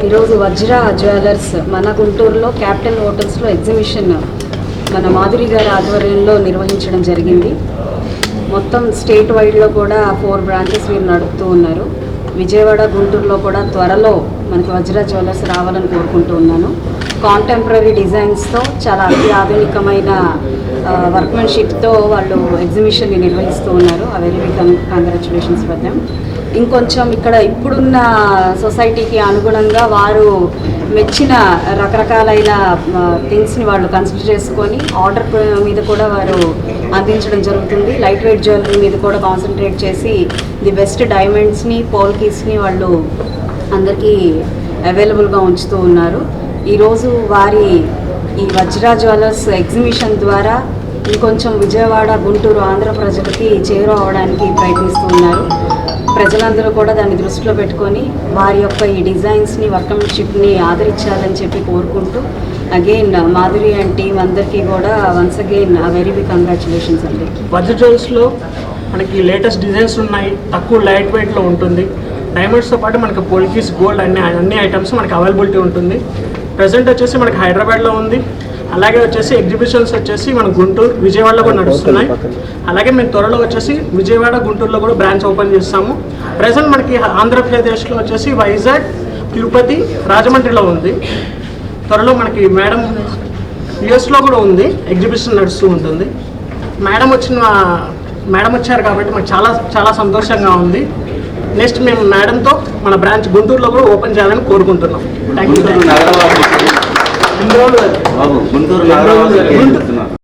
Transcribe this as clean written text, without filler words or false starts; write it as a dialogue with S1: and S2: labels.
S1: ఈరోజు వజ్ర జ్యువెలర్స్ మన గుంటూరులో క్యాపిటల్ హోటల్స్లో ఎగ్జిబిషన్ మన మాధురి గారి ఆధ్వర్యంలో నిర్వహించడం జరిగింది. మొత్తం స్టేట్ వైడ్లో కూడా 4 బ్రాంచెస్ వీరు నడుపుతూ ఉన్నారు. విజయవాడ, గుంటూరులో కూడా త్వరలో మనకి వజ్ర జ్యువెలర్స్ రావాలని కోరుకుంటూ ఉన్నాను. కాంటెంపరీ డిజైన్స్తో చాలా అత్యాధునికమైన వర్క్మెన్షిప్తో వాళ్ళు ఎగ్జిబిషన్ని నిర్వహిస్తూ ఉన్నారు. Very big congratulations for them. ఇంకొంచెం ఇక్కడ ఇప్పుడున్న సొసైటీకి అనుగుణంగా వారు మెచ్చిన రకరకాలైన థింగ్స్ని వాళ్ళు కన్సిడర్ చేసుకొని ఆర్డర్ మీద కూడా వారు అందించడం జరుగుతుంది. లైట్ వెయిట్ జ్యువెలరీ మీద కూడా కాన్సన్ట్రేట్ చేసి ది బెస్ట్ డైమండ్స్ని, పోల్కీస్ని వాళ్ళు అందరికీ అవైలబుల్గా ఉంచుతూ ఉన్నారు. ఈరోజు వారి ఈ వజ్ర జ్యువెలర్స్ ఎగ్జిబిషన్ ద్వారా ఇంకొంచెం విజయవాడ, గుంటూరు, ఆంధ్ర ప్రజలకి చేరువవడానికి ప్రయత్నిస్తూ ఉన్నారు. ప్రజలందరూ కూడా దాన్ని దృష్టిలో పెట్టుకొని వారి యొక్క ఈ డిజైన్స్ని, వర్క్మెన్షిప్ని ఆదరించాలని చెప్పి కోరుకుంటూ అగైన్ మాధురి అండ్ టీమ్ అందరికీ కూడా once again very big congratulations అండి.
S2: వజ్ర జ్యువెల్స్లో మనకి లేటెస్ట్ డిజైన్స్ ఉన్నాయి, తక్కువ లైట్ వెయిట్లో ఉంటుంది. డైమండ్స్తో పాటు మనకి పోల్కీస్, గోల్డ్ అన్ని ఐటమ్స్ మనకి అవైలబిలిటీ ఉంటుంది. ప్రజెంట్ వచ్చేసి మనకి హైదరాబాద్లో ఉంది. అలాగే వచ్చేసి ఎగ్జిబిషన్స్ వచ్చేసి మన గుంటూరు, విజయవాడలో కూడా నడుస్తున్నాయి. అలాగే మేము త్వరలో వచ్చేసి విజయవాడ, గుంటూరులో కూడా బ్రాంచ్ ఓపెన్ చేస్తాము. ప్రజెంట్ మనకి ఆంధ్రప్రదేశ్లో వచ్చేసి వైజాగ్, తిరుపతి, రాజమండ్రిలో ఉంది. త్వరలో మనకి మేడం యూఎస్లో కూడా ఉంది, ఎగ్జిబిషన్ నడుస్తూ ఉంటుంది. మేడం వచ్చారు కాబట్టి మాకు చాలా చాలా సంతోషంగా ఉంది. నెక్స్ట్ మేము మేడంతో మన బ్రాంచ్ గుంటూరులో కూడా ఓపెన్ చేయాలని కోరుకుంటున్నాం. Thank you.